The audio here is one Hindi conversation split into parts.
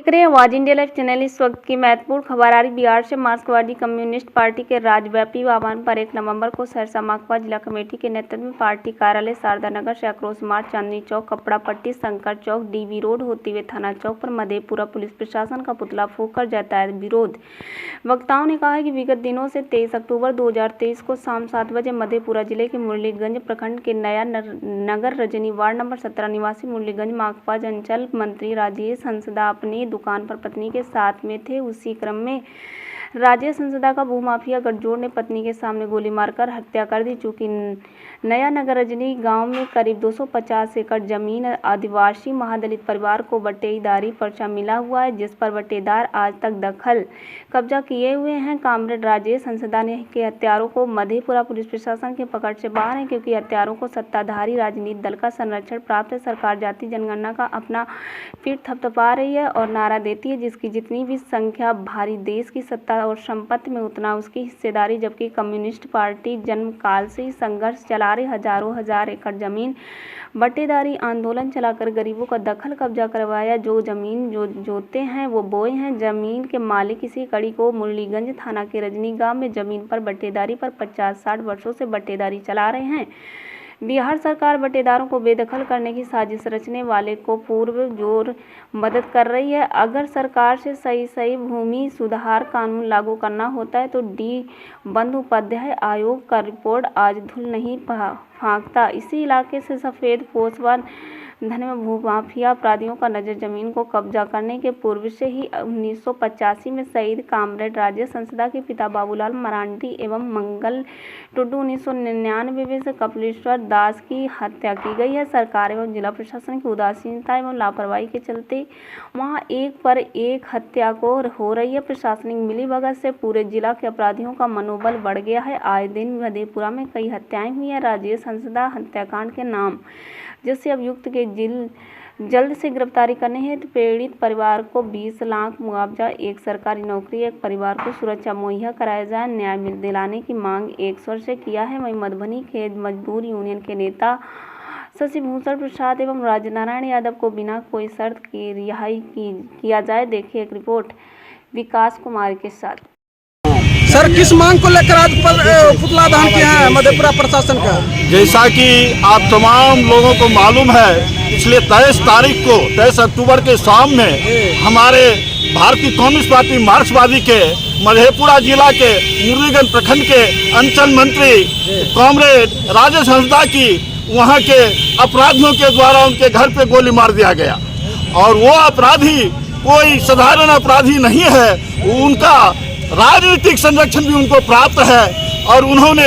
देख रहे हैं आवाज इंडिया लाइव चैनल। इस वक्त की महत्वपूर्ण खबर आ रही बिहार से। मार्क्सवादी कम्युनिस्ट पार्टी के राज्यव्यापी आह्वान पर 1 नवंबर को सहरसा माकपा जिला कमेटी के नेतृत्व में पार्टी कार्यालय शारदा नगर से आक्रोश मार्च चांदनी चौक, कपड़ा पट्टी, शंकर चौक, डीबी रोड होते हुए थाना चौक पर मधेपुरा पुलिस प्रशासन का पुतला फूंककर यातायात विरोध। वक्ताओं ने कहा है कि विगत दिनों से 23 अक्टूबर 2023 को शाम 7 बजे मधेपुरा जिले के मुरलीगंज प्रखंड के नया नगर रजनी वार्ड नंबर 17 निवासी मुरलीगंज माकपा अंचल मंत्री राजेश हंसदा अपनी दुकान पर पत्नी के साथ में थे। उसी क्रम में राजेश हंसदा का भूमाफिया गठजोड़ ने पत्नी के सामने गोली मारकर हत्या कर दी। चूंकि नया नगर रजनी गांव में करीब 250 एकड़ जमीन आदिवासी महादलित परिवार को बटेदारी पर्चा मिला हुआ है, जिस पर बटेदार आज तक दखल कब्जा किए हुए हैं। कामरेड राजेश हंसदा ने के हत्यारों को मधेपुरा पुलिस प्रशासन के पकड़ से बाहर है, क्योंकि हत्यारों को सत्ताधारी राजनीतिक दल का संरक्षण प्राप्त है। सरकार जाति जनगणना का अपना पीठ थपथपा रही है और नारा देती है जिसकी जितनी भी संख्या भारी देश की सत्ता और संपत्ति में उतना उसकी हिस्सेदारी। जबकि कम्युनिस्ट पार्टी जन्म काल से ही संघर्ष चला रही हजारों हजार एकड़ जमीन बटेदारी आंदोलन चलाकर गरीबों का दखल कब्जा करवाया। जो जमीन जोते हैं वो बोए हैं। जमीन के मालिक इसी कड़ी को मुरलीगंज थाना के रजनी गांव में जमीन पर बटेदारी पर 50-60 वर्षों से बटेदारी चला रहे हैं। बिहार सरकार बटेदारों को बेदखल करने की साजिश रचने वाले को पूर्व जोर मदद कर रही है। अगर सरकार से सही भूमि सुधार कानून लागू करना होता है तो डी बंदोपाध्याय आयोग का रिपोर्ट आज धूल नहीं फांकता। इसी इलाके से सफेद पोश व धन में भूमाफिया अपराधियों का नजर जमीन को कब्जा करने के पूर्व से ही 1985 में शहीद कामरेड राजेश हंसदा के पिता बाबूलाल मरांडी एवं मंगल टुडू 1999 में से कपिलेश्वर दास की हत्या की गई है। सरकार एवं जिला प्रशासन की उदासीनता एवं लापरवाही के चलते वहां एक पर एक हत्या को हो रही है। प्रशासनिक मिलीभगत से पूरे जिला के अपराधियों का मनोबल बढ़ गया है। आए दिन मधेपुरा में कई हत्याएं हुई हैं राजेश हंसदा हत्याकांड के नाम, जिससे अभियुक्त के जल्द से गिरफ्तारी करने हेतु पीड़ित परिवार को 20 लाख मुआवजा, एक सरकारी नौकरी, एक परिवार को सुरक्षा मुहैया कराया जाए, न्याय दिलाने की मांग एक स्वर से किया है। वहीं मधुबनी खेत मजदूर यूनियन के नेता शशि भूषण प्रसाद एवं राजनारायण यादव को बिना कोई शर्त की रिहाई किया जाए। देखिए एक रिपोर्ट विकास कुमार के साथ। सर, किस मांग को लेकर आज पुतला दहन किया है मधेपुरा प्रशासन का? जैसा कि आप तमाम लोगों को मालूम है, पिछले 23 तारीख को 23 अक्टूबर के शाम में हमारे भारतीय कम्युनिस्ट पार्टी मार्क्सवादी के मधेपुरा जिला के मुरलीगंज प्रखंड के अंचल मंत्री कामरेड राजेश हंसदा की वहां के अपराधियों के द्वारा उनके घर पे गोली मार दिया गया। और वो अपराधी कोई साधारण अपराधी नहीं है, उनका राजनीतिक संरक्षण भी उनको प्राप्त है और उन्होंने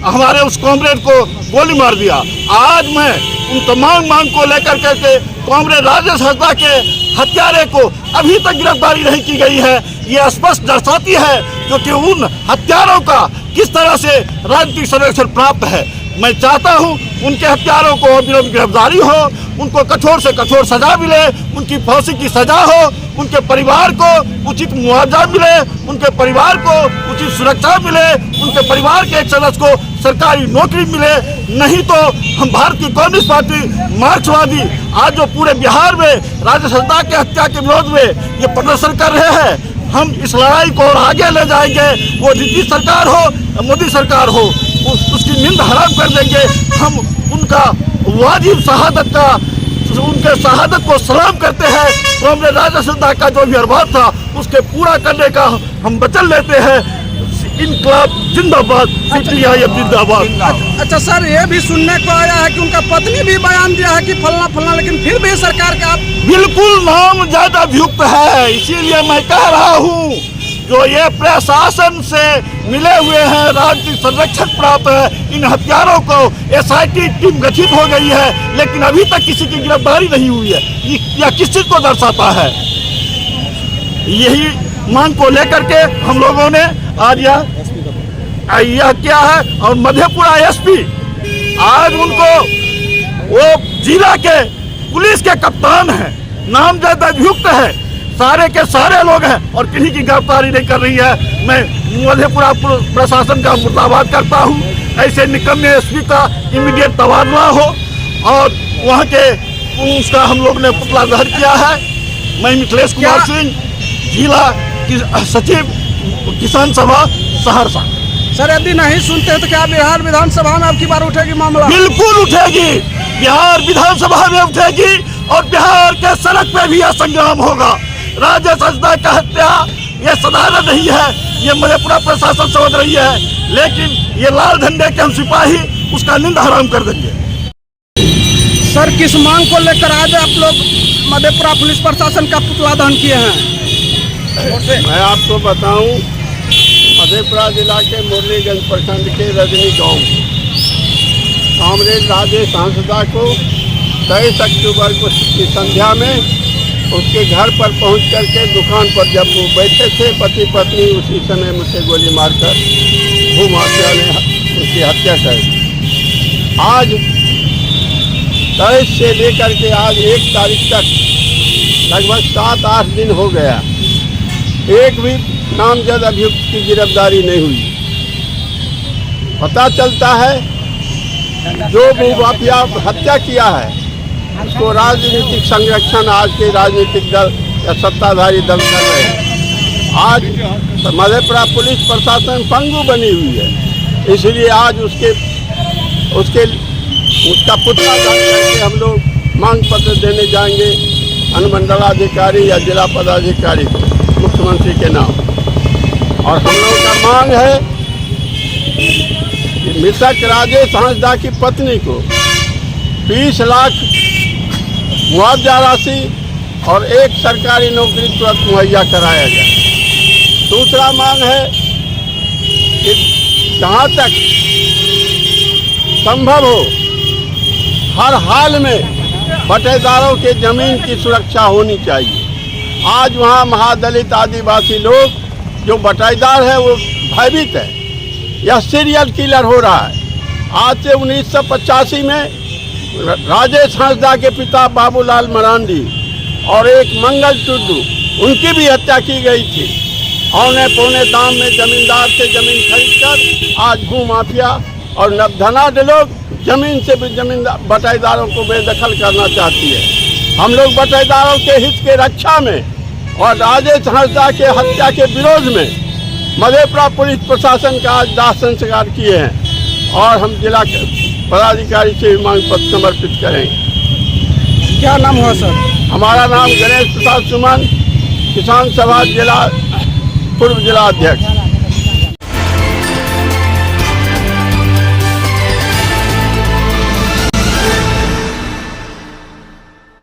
हमारे उस कॉमरेड को गोली मार दिया। आज मैं उन तमाम मांग को लेकर के कॉमरेड राजेश हंसदा के हत्यारे को अभी तक गिरफ्तारी नहीं की गई है। ये स्पष्ट दर्शाती है क्योंकि उन हत्यारों का किस तरह से राजनीतिक संरक्षण प्राप्त है। मैं चाहता हूं उनके हत्यारों को अविलंब गिरफ्तारी हो, उनको कठोर से कठोर सजा मिले, उनकी फांसी की सजा हो, उनके परिवार को उचित मुआवजा मिले, उनके परिवार को उचित सुरक्षा मिले, उनके परिवार के एक सदस्य को सरकारी नौकरी मिले। नहीं तो हम भारतीय कम्युनिस्ट पार्टी मार्क्सवादी आज जो पूरे बिहार में राजेश हंसदा के हत्या के विरोध में ये प्रदर्शन कर रहे हैं, हम इस लड़ाई को और आगे ले जाएंगे। वो नीतीश सरकार हो, मोदी सरकार हो, उसकी नींद हराम कर देंगे। हम उनका वाजिब शहादत का उनके शहादत को सलाम करते हैं। कामरेड राजेश हंसदा का जो भी अरमान था उसके पूरा करने का हम वचन लेते हैं। इनकलाब जिंदाबाद, सीपीआईएम जिंदाबाद। अच्छा सर, ये भी सुनने को आया है कि उनका पत्नी भी बयान दिया है कि फलना, लेकिन फिर भी सरकार का बिल्कुल नाम ज्यादा अभियुक्त है। इसीलिए मैं कह रहा हूँ जो ये प्रशासन से मिले हुए हैं राजनीतिक संरक्षण प्राप्त है, इन हत्यारों को एसआईटी टीम गठित हो गई है लेकिन अभी तक किसी की गिरफ्तारी नहीं हुई है। यह किस चीज को दर्शाता है? यही मांग को लेकर के हम लोगों ने आज यह किया है। और मधेपुरा एसपी आज उनको, वो जिला के पुलिस के कप्तान हैं, नामजद अभियुक्त है, सारे के सारे लोग हैं और किसी की गिरफ्तारी नहीं कर रही है। मैं मधेपुरा प्रशासन का मुर्दाबाद करता हूँ। ऐसे निकम्मे एसपी का इमीडिएट तबादला हो और वहाँ के उसका हम लोग ने पुतला दहन किया है। मैं मिथिलेश कुमार सिंह, जिला सचिव, किसान सभा सहरसा। सर यदि नहीं सुनते हैं तो क्या बिहार विधानसभा में अब की बार उठेगी मामला? बिल्कुल उठेगी, बिहार विधानसभा में उठेगी और बिहार के सड़क पे भी यह संग्राम होगा। राजेश हंसदा का हत्या ये साधारण नहीं है, ये मधेपुरा प्रशासन समझ रही है, लेकिन ये लाल झंडे के हम सिपाही उसका निंदा हराम कर देंगे। सर किस मांग को लेकर आज आप लोग मधेपुरा पुलिस प्रशासन का पुतला दहन किए हैं? मैं आपको बताऊं, मधेपुरा जिला के मुरलीगंज प्रखंड के रजनी गांव कामरेड राजेश हंसदा को 23 अक्टूबर को की संध्या में उसके घर पर पहुंच करके दुकान पर जब वो बैठे थे पति पत्नी, उसी समय मुझसे गोली मारकर भूमाफिया ने उसकी हत्या कर दी। आज 23 से लेकर के आज 1 तारीख तक लगभग 7-8 दिन हो गया, एक भी नामजद अभियुक्त की गिरफ्तारी नहीं हुई। पता चलता है जो भूमाफिया हत्या किया है उसको राजनीतिक संरक्षण आज के राजनीतिक दल या सत्ताधारी दल कर रहे हैं। आज मधेपुरा पुलिस प्रशासन पंगु बनी हुई है, इसलिए आज उसका पुतला दहन करके हम लोग मांग पत्र देने जाएंगे अनुमंडलाधिकारी या जिला पदाधिकारी को, मुख्यमंत्री के नाम। और हम लोगों का मांग है कि मृतक राजेश हंसदा की पत्नी को 20 लाख मुआवजा राशि और एक सरकारी नौकरी तुरंत मुहैया कराया जाए। दूसरा मांग है कि जहाँ तक संभव हो हर हाल में बटेदारों के जमीन की सुरक्षा होनी चाहिए। आज वहाँ महादलित आदिवासी लोग जो बटेदार है वो भयभीत है, यह सीरियल किलर हो रहा है। आज से 1985 में राजेश हंसदा के पिता बाबूलाल मरांडी और एक मंगल टुड्डू, उनकी भी हत्या की गई थी। औने पौने दाम में जमींदार से जमीन खरीदकर आज भूमाफिया और नवधनाढ़ लोग जमीन से भी जमींदार बटेदारों को बेदखल करना चाहती है। हम लोग बटेदारों के हित के रक्षा में और राजेश हंसदा के हत्या के विरोध में मधेपुरा पुलिस प्रशासन का आज दाह संस्कार किए हैं और हम जिला पदाधिकारी से मांग पत्र समर्पित करेंगे। क्या नाम हुआ सर? हमारा नाम गणेश प्रसाद सुमन, किसान सभा जिला पूर्व जिला अध्यक्ष।